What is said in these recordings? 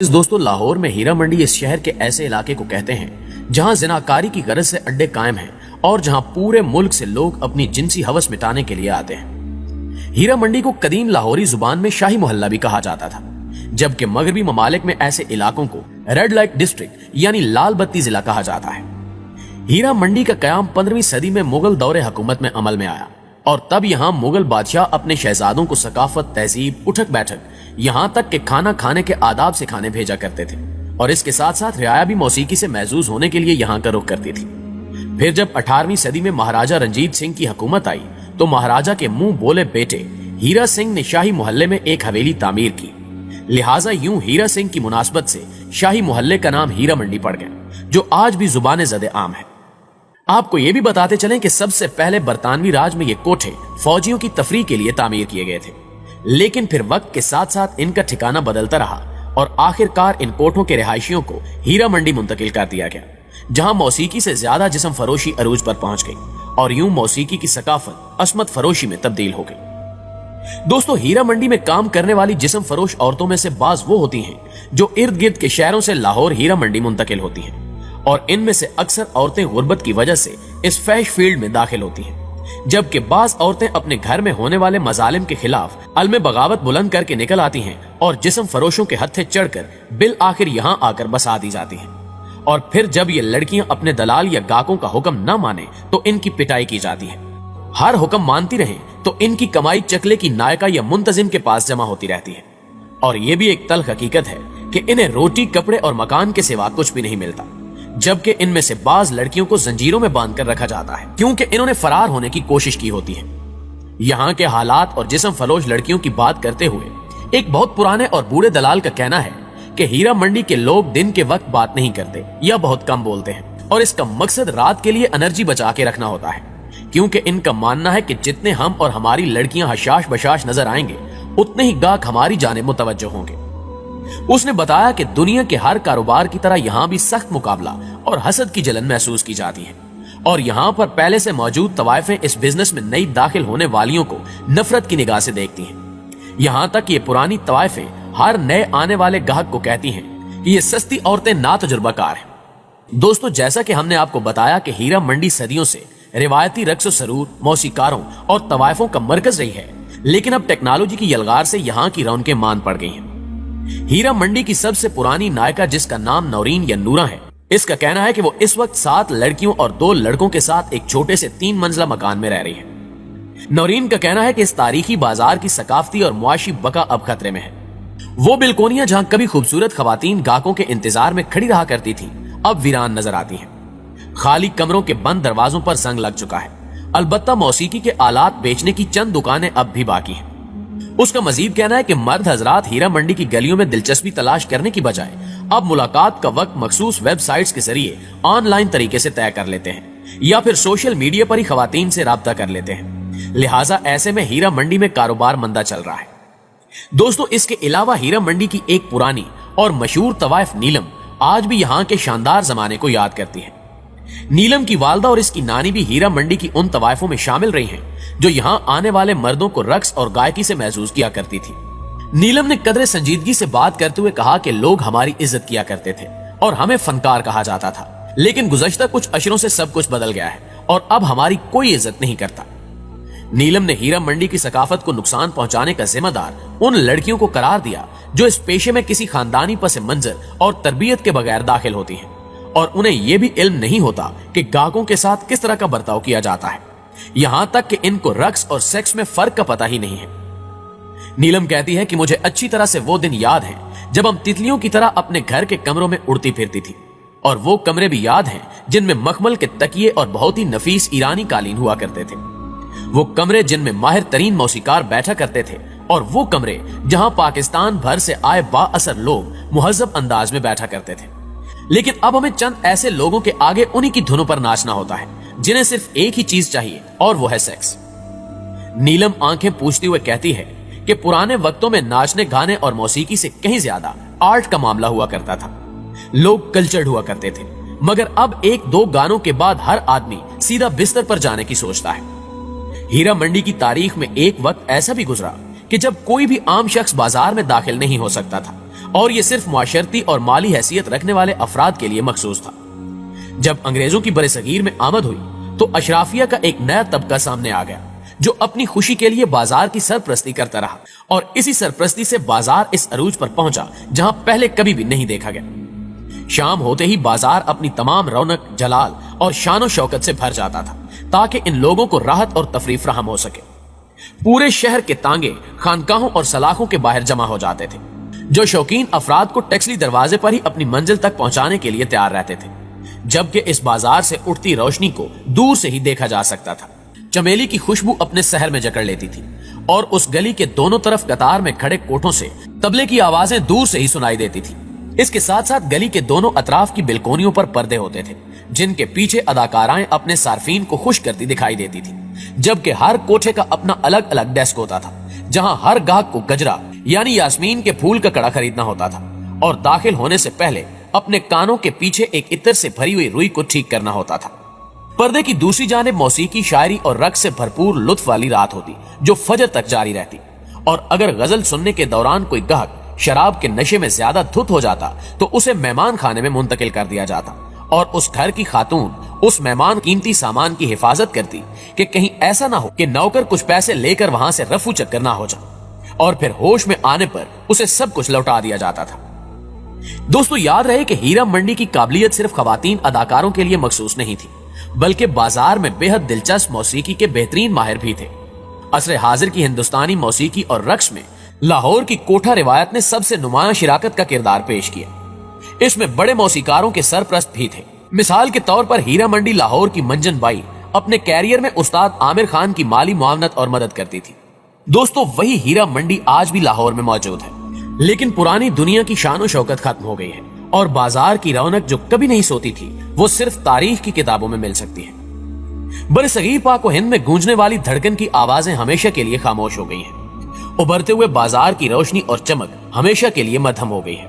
दोस्तों, लाहौर में हीरा मंडी इस शहर के ऐसे इलाके को कहते हैं जहां जिनाकारी की गरज से अड्डे कायम हैं और जहां पूरे मुल्क से लोग अपनी जिनसी हवस मिटाने के लिए आते हैं। हीरा मंडी को कदीम लाहौरी जुबान में शाही मोहल्ला भी कहा जाता था, जबकि मगरबी ममालिक में ऐसे इलाकों को रेड लाइट डिस्ट्रिक्ट यानी लाल बत्ती जिला कहा जाता है। हीरा मंडी का कयाम 15वीं सदी में मुगल दौरे हुकूमत में अमल में आया और तब यहाँ मुगल बादशाह अपने शहजादों को सकाफत, तहजीब, उठक बैठक, यहाँ तक कि खाना खाने के आदाब सिखाने भेजा करते थे और इसके साथ साथ रियाया भी मौसीकी से महजूज होने के लिए यहाँ का रुख करती थी। फिर जब 18वीं सदी में महाराजा रंजीत सिंह की हुकूमत आई तो महाराजा के मुंह बोले बेटे हीरा सिंह ने शाही मोहल्ले में एक हवेली तामीर की, लिहाजा यूं हीरा सिंह की मुनासबत से शाही मोहल्ले का नाम हीरा मंडी पड़ गया, जो आज भी जुबान ज़द आम है। आपको ये भी बताते चलें कि सबसे पहले बरतानवी राज में ये कोठे फौजियों की तफरीह के लिए तामीर किए गए थे, लेकिन फिर वक्त के साथ साथ इनका ठिकाना बदलता रहा और आखिरकार इन कोठों के रिहायशियों को हीरा मंडी मुंतकिल कर दिया गया, जहां मौसीकी से ज्यादा जिस्म फरोशी अरूज पर पहुंच गई और यूं मौसीकी की सकाफत अस्मत फरोशी में तब्दील हो गई। दोस्तों, हीरा मंडी में काम करने वाली जिस्म फरोश औरतों में से बाज वो होती हैं जो इर्द गिर्द के शहरों से लाहौर हीरा मंडी मुंतकिल होती हैं और इनमें से अक्सर औरतें गुर्बत की वजह से इस फैश फील्ड में दाखिल होती हैं, जबकि बाज औरतें अपने घर में होने वाले मजालिम के खिलाफ अलमे बगावत बुलंद करके निकल आती हैं और जिस्म फरोशों के हत्थे चढ़कर बिल आखिर यहाँ आकर बसा दी जाती हैं और फिर जब ये लड़कियां अपने दलाल या गाकों का हुक्म न माने तो इनकी पिटाई की जाती है। हर हुक्म मानती रहे तो इनकी कमाई चकले की नायका या मुंतजिम के पास जमा होती रहती है और ये भी एक तल्ख हकीकत है कि इन्हें रोटी, कपड़े और मकान के सिवा कुछ भी नहीं मिलता, जबकि इनमें से बाज लड़कियों को जंजीरों में बांधकर रखा जाता है क्योंकि इन्होंने फरार होने की कोशिश की होती है। यहाँ के हालात और जिस्म फरोश लड़कियों की बात करते हुए एक बहुत पुराने और बूढ़े दलाल का कहना है कि हीरा मंडी के लोग दिन के वक्त बात नहीं करते या बहुत कम बोलते हैं और इसका मकसद रात के लिए एनर्जी बचा के रखना होता है, क्योंकि इनका मानना है कि जितने हम और हमारी लड़कियां हशाश बशाश नजर आएंगे उतने ही गाहक हमारी जानिब मुतवज्जो होंगे। उसने बताया कि दुनिया के हर कारोबार की तरह यहाँ भी सख्त मुकाबला और हसद की जलन महसूस की जाती है और यहाँ पर पहले से मौजूद तवाइफें इस बिजनेस में नई दाखिल होने वालियों को नफरत की निगाह से देखती हैं। यहाँ तक ये पुरानी तवाइफें हर नए आने वाले गाहक को कहती हैं कि ये सस्ती औरतें ना तजुर्बाकार हैं। दोस्तों, जैसा कि हमने आपको बताया कि हीरा मंडी सदियों से रिवायती रक्स व सरूर, मौसीकारों और तवाइफों का मरकज रही है, लेकिन अब टेक्नोलॉजी की यलगार से यहाँ की रौनकें मान पड़ गई हैं। हीरा मंडी की सबसे पुरानी नायका, जिसका नाम नौरीन या नूरा है, इसका कहना है कि वो इस वक्त 7 लड़कियों और 2 लड़कों के साथ एक छोटे से 3 मंजिला मकान में रह रही है। नौरीन का कहना है कि इस तारीखी बाजार की सकाफती और मुआशी बका अब खतरे में है। वो बिल्कोनियां जहां कभी खूबसूरत खवातीन गाहकों के इंतजार में खड़ी रहा करती थी, अब वीरान नजर आती हैं। खाली कमरों के बंद दरवाजों पर जंग लग चुका है। अलबत्ता मौसीकी के आलात बेचने की चंद दुकानें अब भी बाकी हैं। उसका मजीद कहना है कि मर्द हजरात हीरा मंडी की गलियों में दिलचस्पी तलाश करने की बजाय अब मुलाकात का वक्त मखसूस वेबसाइट्स के जरिए ऑनलाइन तरीके से तय कर लेते हैं या फिर सोशल मीडिया पर ही खवातीन से राब्ता कर लेते हैं। लिहाजा ऐसे में हीरा मंडी में कारोबार मंदा चल रहा है। दोस्तों, इसके अलावा हीरा मंडी की एक पुरानी और मशहूर तवाइफ नीलम आज भी यहाँ के शानदार जमाने को याद करती है। नीलम की वालदा और इसकी नानी भी हीरा मंडी की उन तवाइफों में शामिल रही हैं जो यहाँ आने वाले मर्दों को रक्स और गायकी से महसूस किया करती थी। नीलम ने कदरे संजीदगी से बात करते हुए कहा कि लोग हमारी इज्जत किया करते थे और हमें फनकार कहा जाता था, लेकिन गुज़श्ता कुछ अशरों से सब कुछ बदल गया है और अब हमारी कोई इज्जत नहीं करता। नीलम ने हीरा मंडी की सकाफत को नुकसान पहुंचाने का जिम्मेदार उन लड़कियों को करार दिया जो इस पेशे में किसी खानदानी पस मंजर और तरबियत के बगैर दाखिल होती हैं और उन्हें यह भी इल्म नहीं होता कि गाहकों के साथ किस तरह का बर्ताव किया जाता है, यहां तक कि इनको रक्स और सेक्स में फर्क का पता ही नहीं है। नीलम कहती है कि मुझे अच्छी तरह से वो दिन याद है जब हम तितलियों की तरह अपने घर के कमरों में उड़ती फिरती थी और वो कमरे भी याद हैं जिनमें मखमल के तकिए और बहुत ही नफीस ईरानी कालीन हुआ करते थे, वो कमरे जिनमें माहिर तरीन मौसीकार बैठा करते थे और वो कमरे जहां पाकिस्तान भर से आए बाअसर लोग मुहज्जब अंदाज में बैठा करते थे। लेकिन अब हमें चंद ऐसे लोगों के आगे उन्हीं की धुनों पर नाचना होता है जिन्हें सिर्फ एक ही चीज चाहिए और वो है सेक्स। नीलम आंखें पूछती हुए कहती है कि पुराने वक्तों में नाचने, गाने और मौसीकी से कहीं ज्यादा आर्ट का मामला हुआ करता था। लोग कल्चर्ड हुआ करते थे, मगर अब 1-2 गानों के बाद हर आदमी सीधा बिस्तर पर जाने की सोचता है। हीरा मंडी की तारीख में एक वक्त ऐसा भी गुजरा कि जब कोई भी आम शख्स बाजार में दाखिल नहीं हो सकता था, और ये सिर्फ मुआशरती और माली हैसियत रखने वाले अफराद के लिए मखसूस था। जब अंग्रेजों की बरसगीर में आमद हुई तो अशराफिया का एक नया तबका सामने आ गया जो अपनी खुशी के लिए बाजार की सरपरस्ती करता रहा, और इसी सरपरस्ती से बाजार इस अरूज पर पहुंचा जहां पहले कभी भी नहीं देखा गया। शाम होते ही बाजार अपनी तमाम रौनक, जलाल और शानो शौकत से भर जाता था ताकि इन लोगों को राहत और तफरीह फराहम हो सके। पूरे शहर के तांगे खानकाहों और सलाखों के बाहर जमा हो जाते थे, जो शौकीन अफराद को टैक्सली दरवाजे पर ही अपनी मंजिल तक पहुंचाने के लिए तैयार रहते थे, जबकि इस बाजार से उठती रोशनी को दूर से ही देखा जा सकता था। चमेली की खुशबू अपने शहर में जकड़ लेती थी और उस गली के दोनों तरफ कतार में खड़े कोठों से तबले की आवाजें दूर से ही सुनाई देती थी। इसके साथ साथ गली के दोनों अतराफ की बिलकोनियों पर पर्दे होते थे जिनके पीछे अदाकाराएं अपने सार्फिन को खुश करती दिखाई देती थी, जबकि हर कोठे का अपना अलग अलग डेस्क होता था जहां हर गाहक को गजरा यानी यास्मीन के फूल का कड़ा खरीदना होता था और दाखिल होने से पहले अपने कानों के पीछे एक इत्र से भरी हुई रुई को ठीक करना होता था। पर्दे की दूसरी जानिब मौसीकी, शायरी और रक्स से भरपूर लुत्फ वाली रात होती जो फजर तक जारी रहती, और अगर गजल सुनने के दौरान कोई गाहक शराब के नशे में ज्यादा धुत हो जाता तो उसे मेहमान खाने में मुंतकिल कर दिया जाता और उस घर की खातून उस मेहमान कीमती सामान की हिफाजत करती कि कहीं ऐसा ना हो कि नौकर कुछ पैसे लेकर वहां से रफू चक्कर ना हो जाए, और फिर होश में आने पर उसे सब कुछ लौटा दिया जाता था। दोस्तों, याद रहे कि हीरा मंडी की काबिलियत सिर्फ खवातीन अदाकारों के लिए मखसूस नहीं थी, बल्कि बाजार में बेहद दिलचस्प मौसीकी के बेहतरीन माहिर भी थे। असर हाजिर की हिंदुस्तानी मौसीकी और रक्स में लाहौर की कोठा रिवायत ने सबसे नुमायां शिराकत का किरदार पेश किया। इसमें बड़े मौसीकारों के सरप्रस्त भी थे। मिसाल के तौर पर हीरा मंडी लाहौर की मंजन बाई अपने कैरियर में उस्ताद आमिर खान की माली मुआवनत और मदद करती थी। दोस्तों, वही हीरा मंडी आज भी लाहौर में मौजूद है, लेकिन पुरानी दुनिया की शान और शौकत खत्म हो गई है और बाजार की रौनक जो कभी नहीं सोती थी वो सिर्फ तारीख की किताबों में मिल सकती है। बरसगीर पाक व हिंद में गूंजने वाली धड़कन की आवाजें हमेशा के लिए खामोश हो गई हैं। उभरते हुए बाजार की रोशनी और चमक हमेशा के लिए मध्यम हो गई है।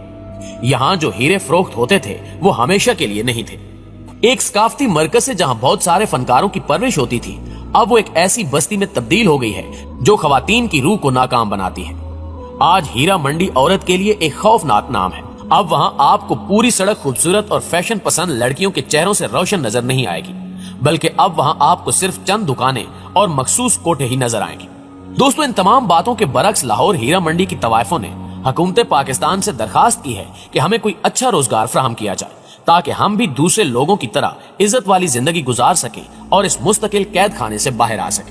यहाँ जो हीरे फरोख्त होते थे वो हमेशा के लिए नहीं थे। एक सकाफती मरकज से जहाँ बहुत सारे फनकारों की परवरिश होती थी, अब वो एक ऐसी बस्ती में तब्दील हो गई है जो खवातीन की रूह को नाकाम बनाती है। आज हीरा मंडी औरत के लिए एक खौफनाक नाम है। अब वहाँ आपको पूरी सड़क खूबसूरत और फैशन पसंद लड़कियों के चेहरों से रोशन नजर नहीं आएगी, बल्कि अब वहाँ आपको सिर्फ चंद दुकानें और मखसूस कोठे ही नजर आएंगे। दोस्तों, इन तमाम बातों के बरक्स लाहौर हीरा मंडी की तवाइफों ने हुकूमत पाकिस्तान से दरखास्त की है कि हमें कोई अच्छा रोजगार फराहम किया जाए ताकि हम भी दूसरे लोगों की तरह इज्जत वाली जिंदगी गुजार सके और इस मुस्तकिल कैद खाने से बाहर आ सके।